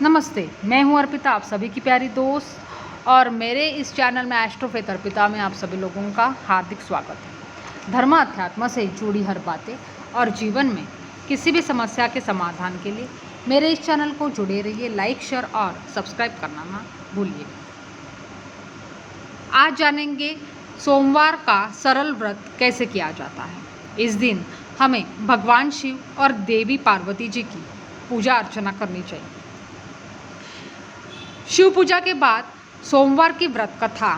नमस्ते, मैं हूं अर्पिता, आप सभी की प्यारी दोस्त और मेरे इस चैनल में एस्ट्रोफेथ अर्पिता में आप सभी लोगों का हार्दिक स्वागत है। धर्म अध्यात्म से जुड़ी हर बातें और जीवन में किसी भी समस्या के समाधान के लिए मेरे इस चैनल को जुड़े रहिए, लाइक, शेयर और सब्सक्राइब करना ना भूलिए। आज जानेंगे सोमवार का सरल व्रत कैसे किया जाता है। इस दिन हमें भगवान शिव और देवी पार्वती जी की पूजा अर्चना करनी चाहिए। शिव पूजा के बाद सोमवार की व्रत कथा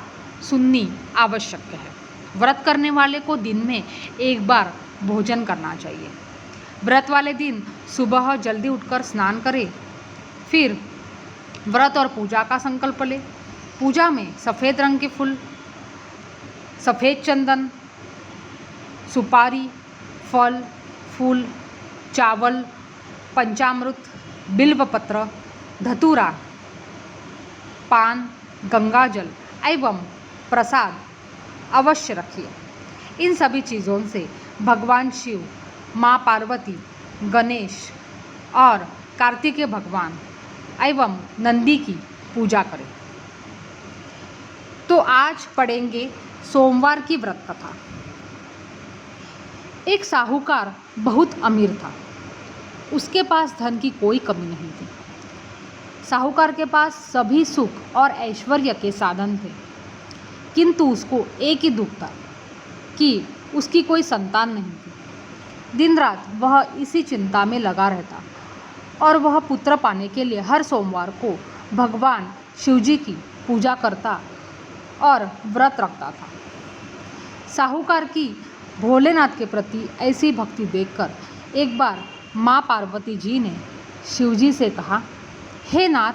सुननी आवश्यक है। व्रत करने वाले को दिन में एक बार भोजन करना चाहिए। व्रत वाले दिन सुबह जल्दी उठकर स्नान करें, फिर व्रत और पूजा का संकल्प ले। पूजा में सफ़ेद रंग के फूल, सफ़ेद चंदन, सुपारी, फल, फूल, चावल, पंचामृत, बिल्वपत्र, धतूरा, पान, गंगाजल एवं प्रसाद अवश्य रखिए। इन सभी चीज़ों से भगवान शिव, माँ पार्वती, गणेश और कार्तिकेय भगवान एवं नंदी की पूजा करें। तो आज पढ़ेंगे सोमवार की व्रत कथा। एक साहूकार बहुत अमीर था। उसके पास धन की कोई कमी नहीं थी। साहूकार के पास सभी सुख और ऐश्वर्य के साधन थे, किंतु उसको एक ही दुख था कि उसकी कोई संतान नहीं थी। दिन रात वह इसी चिंता में लगा रहता और वह पुत्र पाने के लिए हर सोमवार को भगवान शिवजी की पूजा करता और व्रत रखता था। साहूकार की भोलेनाथ के प्रति ऐसी भक्ति देखकर एक बार माँ पार्वती जी ने शिवजी से कहा, हे नाथ,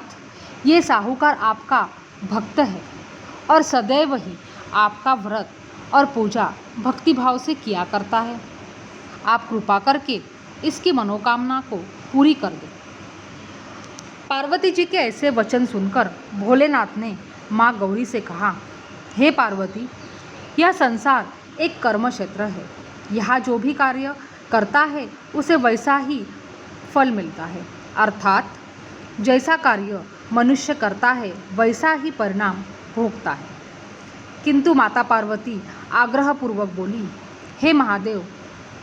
ये साहूकार आपका भक्त है और सदैव ही आपका व्रत और पूजा भक्तिभाव से किया करता है। आप कृपा करके इसकी मनोकामना को पूरी कर दें। पार्वती जी के ऐसे वचन सुनकर भोलेनाथ ने माँ गौरी से कहा, हे पार्वती, यह संसार एक कर्म क्षेत्र है। यहाँ जो भी कार्य करता है उसे वैसा ही फल मिलता है। अर्थात जैसा कार्य मनुष्य करता है वैसा ही परिणाम भोगता है। किंतु माता पार्वती आग्रहपूर्वक बोली, हे महादेव,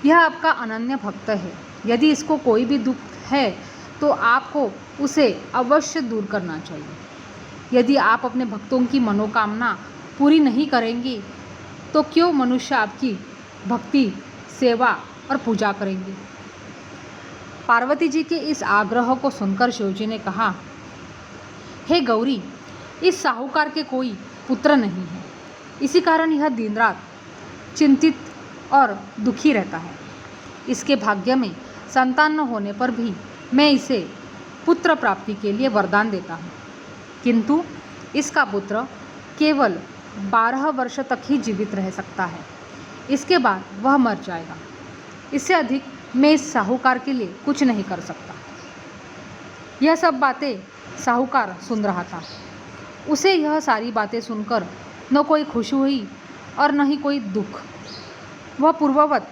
यह आपका अनन्य भक्त है। यदि इसको कोई भी दुख है तो आपको उसे अवश्य दूर करना चाहिए। यदि आप अपने भक्तों की मनोकामना पूरी नहीं करेंगे तो क्यों मनुष्य आपकी भक्ति, सेवा और पूजा करेंगे। पार्वती जी के इस आग्रह को सुनकर शिवजी ने कहा, हे गौरी, इस साहूकार के कोई पुत्र नहीं है। इसी कारण यह दिन रात चिंतित और दुखी रहता है। इसके भाग्य में संतान न होने पर भी मैं इसे पुत्र प्राप्ति के लिए वरदान देता हूँ, किंतु इसका पुत्र केवल 12 वर्ष तक ही जीवित रह सकता है। इसके बाद वह मर जाएगा। इससे अधिक मैं इस साहूकार के लिए कुछ नहीं कर सकता। यह सब बातें साहूकार सुन रहा था। उसे यह सारी बातें सुनकर न कोई खुशी हुई और न ही कोई दुख। वह पूर्ववत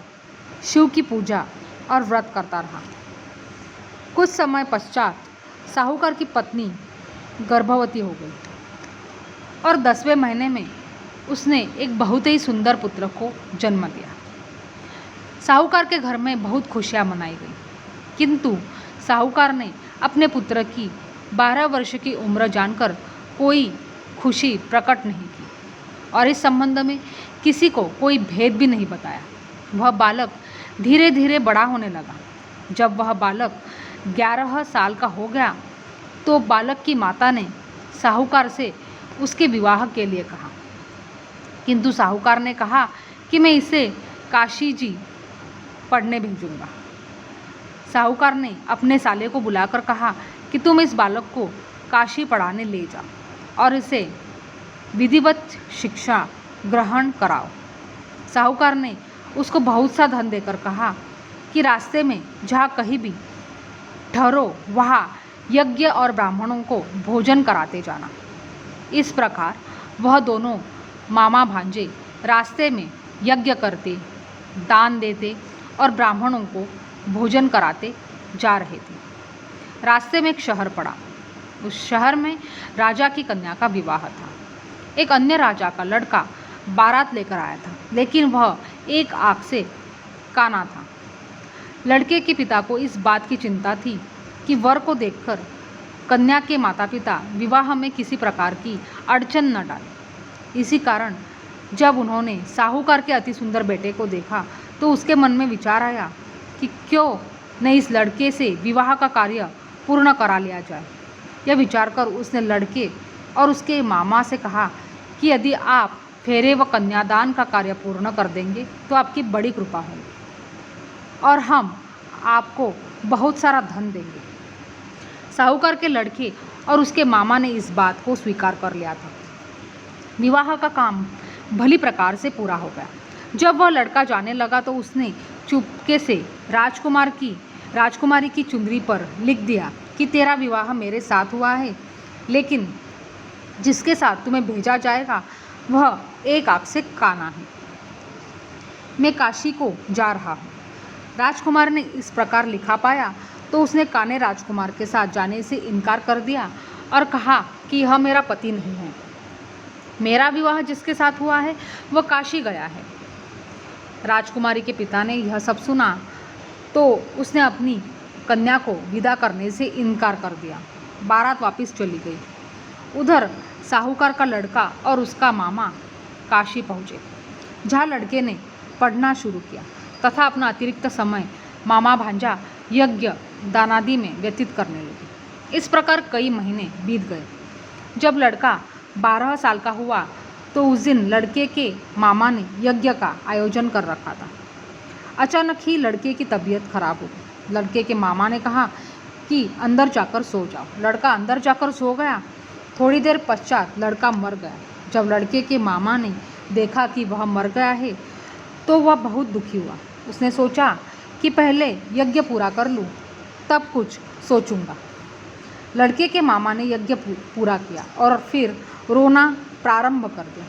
शिव की पूजा और व्रत करता रहा। कुछ समय पश्चात साहूकार की पत्नी गर्भवती हो गई और 10वें महीने में उसने एक बहुत ही सुंदर पुत्र को जन्म दिया। साहूकार के घर में बहुत खुशियाँ मनाई गई, किंतु साहूकार ने अपने पुत्र की 12 वर्ष की उम्र जानकर कोई खुशी प्रकट नहीं की और इस संबंध में किसी को कोई भेद भी नहीं बताया। वह बालक धीरे धीरे बड़ा होने लगा। जब वह बालक 11 साल का हो गया तो बालक की माता ने साहूकार से उसके विवाह के लिए कहा, किंतु साहूकार ने कहा कि मैं इसे काशी जी पढ़ने भेजूंगा। साहूकार ने अपने साले को बुलाकर कहा कि तुम इस बालक को काशी पढ़ाने ले जाओ और इसे विधिवत शिक्षा ग्रहण कराओ। साहूकार ने उसको बहुत सा धन देकर कहा कि रास्ते में जहाँ कहीं भी ठहरो वहाँ यज्ञ और ब्राह्मणों को भोजन कराते जाना। इस प्रकार वह दोनों मामा भांजे रास्ते में यज्ञ करते, दान देते और ब्राह्मणों को भोजन कराते जा रहे थे। रास्ते में एक शहर पड़ा। उस शहर में राजा की कन्या का विवाह था। एक अन्य राजा का लड़का बारात लेकर आया था, लेकिन वह एक आंख से काना था। लड़के के पिता को इस बात की चिंता थी कि वर को देखकर कन्या के माता पिता विवाह में किसी प्रकार की अड़चन न डालें। इसी कारण जब उन्होंने साहूकार के अति सुंदर बेटे को देखा तो उसके मन में विचार आया कि क्यों न इस लड़के से विवाह का कार्य पूर्ण करा लिया जाए। यह विचार कर उसने लड़के और उसके मामा से कहा कि यदि आप फेरे व कन्यादान का कार्य पूर्ण कर देंगे तो आपकी बड़ी कृपा होगी और हम आपको बहुत सारा धन देंगे। साहूकार के लड़के और उसके मामा ने इस बात को स्वीकार कर लिया था। विवाह का काम भली प्रकार से पूरा हो गया। जब वह लड़का जाने लगा तो उसने चुपके से राजकुमारी की चुंदरी पर लिख दिया कि तेरा विवाह मेरे साथ हुआ है, लेकिन जिसके साथ तुम्हें भेजा जाएगा वह एक आंख से काना है। मैं काशी को जा रहा हूँ। राजकुमार ने इस प्रकार लिखा पाया तो उसने काने राजकुमार के साथ जाने से इनकार कर दिया और कहा कि यह मेरा पति नहीं है। मेरा विवाह जिसके साथ हुआ है वह काशी गया है। राजकुमारी के पिता ने यह सब सुना तो उसने अपनी कन्या को विदा करने से इनकार कर दिया। बारात वापस चली गई। उधर साहूकार का लड़का और उसका मामा काशी पहुँचे, जहाँ लड़के ने पढ़ना शुरू किया तथा अपना अतिरिक्त समय मामा भांजा यज्ञ दानादि में व्यतीत करने लगे। इस प्रकार कई महीने बीत गए। जब लड़का 12 साल का हुआ तो उस दिन लड़के के मामा ने यज्ञ का आयोजन कर रखा था। अचानक ही लड़के की तबीयत खराब हो गई। लड़के के मामा ने कहा कि अंदर जाकर सो जाओ। लड़का अंदर जाकर सो गया। थोड़ी देर पश्चात लड़का मर गया। जब लड़के के मामा ने देखा कि वह मर गया है तो वह बहुत दुखी हुआ। उसने सोचा कि पहले यज्ञ पूरा कर लूँ, तब कुछ सोचूंगा। लड़के के मामा ने यज्ञ पूरा किया और फिर रोना प्रारंभ कर दिया।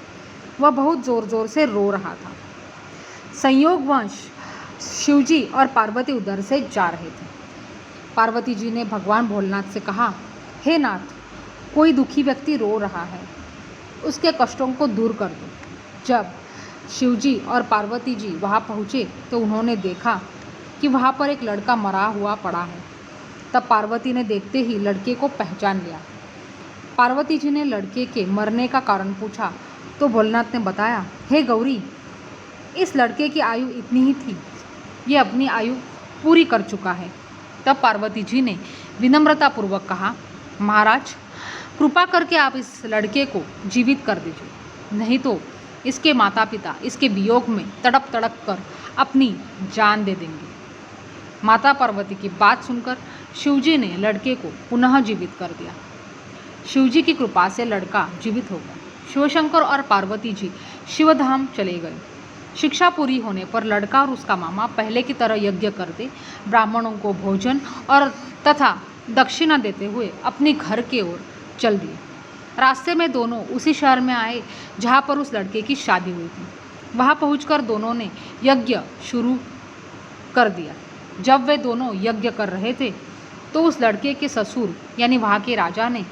वह बहुत ज़ोर ज़ोर से रो रहा था। संयोगवश शिवजी और पार्वती उधर से जा रहे थे। पार्वती जी ने भगवान भोलेनाथ से कहा, हे नाथ, कोई दुखी व्यक्ति रो रहा है, उसके कष्टों को दूर कर दो। जब शिवजी और पार्वती जी वहाँ पहुँचे तो उन्होंने देखा कि वहाँ पर एक लड़का मरा हुआ पड़ा है। तब पार्वती ने देखते ही लड़के को पहचान लिया। पार्वती जी ने लड़के के मरने का कारण पूछा तो भोलेनाथ ने बताया, हे गौरी, इस लड़के की आयु इतनी ही थी, ये अपनी आयु पूरी कर चुका है। तब पार्वती जी ने विनम्रतापूर्वक कहा, महाराज, कृपा करके आप इस लड़के को जीवित कर दीजिए, नहीं तो इसके माता पिता इसके वियोग में तड़प तड़प कर अपनी जान दे देंगे। माता पार्वती की बात सुनकर शिवजी ने लड़के को पुनः जीवित कर दिया। शिवजी की कृपा से लड़का जीवित हो गया। शिवशंकर और पार्वती जी शिवधाम चले गए। शिक्षा पूरी होने पर लड़का और उसका मामा पहले की तरह यज्ञ करते, ब्राह्मणों को भोजन और तथा दक्षिणा देते हुए अपने घर की ओर चल दिए। रास्ते में दोनों उसी शहर में आए जहाँ पर उस लड़के की शादी हुई थी। वहाँ पहुंचकर दोनों ने यज्ञ शुरू कर दिया। जब वे दोनों यज्ञ कर रहे थे तो उस लड़के के ससुर यानी वहाँ के राजा ने,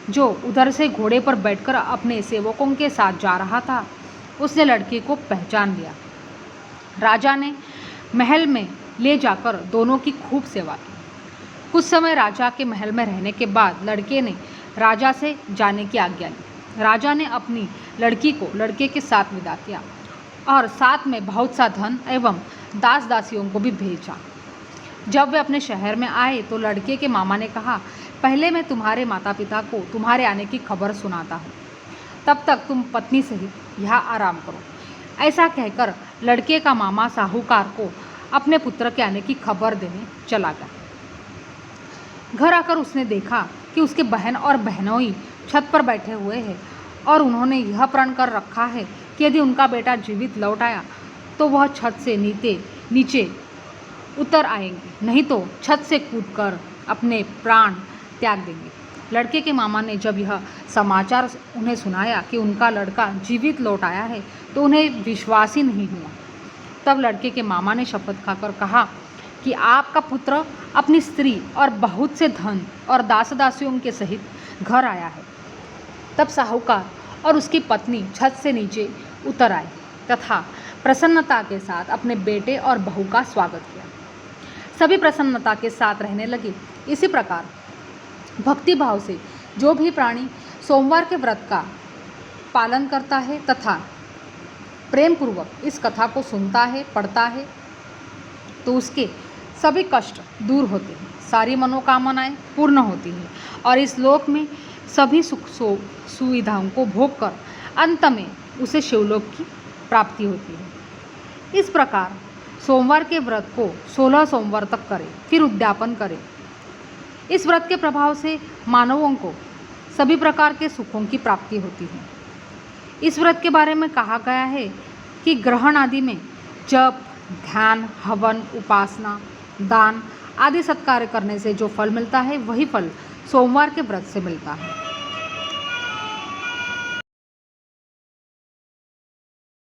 जो उधर से घोड़े पर बैठकर अपने सेवकों के साथ जा रहा था, उसने लड़के को पहचान लिया। राजा ने महल में ले जाकर दोनों की खूब सेवा की। कुछ समय राजा के महल में रहने के बाद लड़के ने राजा से जाने की आज्ञा ली। राजा ने अपनी लड़की को लड़के के साथ विदा किया और साथ में बहुत सा धन एवं दास दासियों को भी भेजा। जब वे अपने शहर में आए तो लड़के के मामा ने कहा, पहले मैं तुम्हारे माता पिता को तुम्हारे आने की खबर सुनाता हूँ, तब तक तुम पत्नी सहित यहाँ आराम करो। ऐसा कहकर लड़के का मामा साहूकार को अपने पुत्र के आने की खबर देने चला गया। घर आकर उसने देखा कि उसके बहन और बहनोई छत पर बैठे हुए हैं और उन्होंने यह प्रण कर रखा है कि यदि उनका बेटा जीवित लौट आया तो वह छत से नीचे उतर आएंगे, नहीं तो छत से कूदकर अपने प्राण त्याग देंगे। लड़के के मामा ने जब यह समाचार उन्हें सुनाया कि उनका लड़का जीवित लौट आया है तो उन्हें विश्वास ही नहीं हुआ। तब लड़के के मामा ने शपथ खाकर कहा कि आपका पुत्र अपनी स्त्री और बहुत से धन और दास दासियों के सहित घर आया है। तब साहूकार और उसकी पत्नी छत से नीचे उतर आए तथा प्रसन्नता के साथ अपने बेटे और बहू का स्वागत किया। सभी प्रसन्नता के साथ रहने लगे। इसी प्रकार भक्ति भाव से जो भी प्राणी सोमवार के व्रत का पालन करता है तथा प्रेम पूर्वक इस कथा को सुनता है, पढ़ता है, तो उसके सभी कष्ट दूर होते हैं, सारी मनोकामनाएं पूर्ण होती हैं और इस लोक में सभी सुख सुविधाओं को भोग कर अंत में उसे शिवलोक की प्राप्ति होती है। इस प्रकार सोमवार के व्रत को 16 सोमवार तक करें, फिर उद्यापन करें। इस व्रत के प्रभाव से मानवों को सभी प्रकार के सुखों की प्राप्ति होती है। इस व्रत के बारे में कहा गया है कि ग्रहण आदि में जप, ध्यान, हवन, उपासना, दान आदि सत्कार्य करने से जो फल मिलता है वही फल सोमवार के व्रत से मिलता है।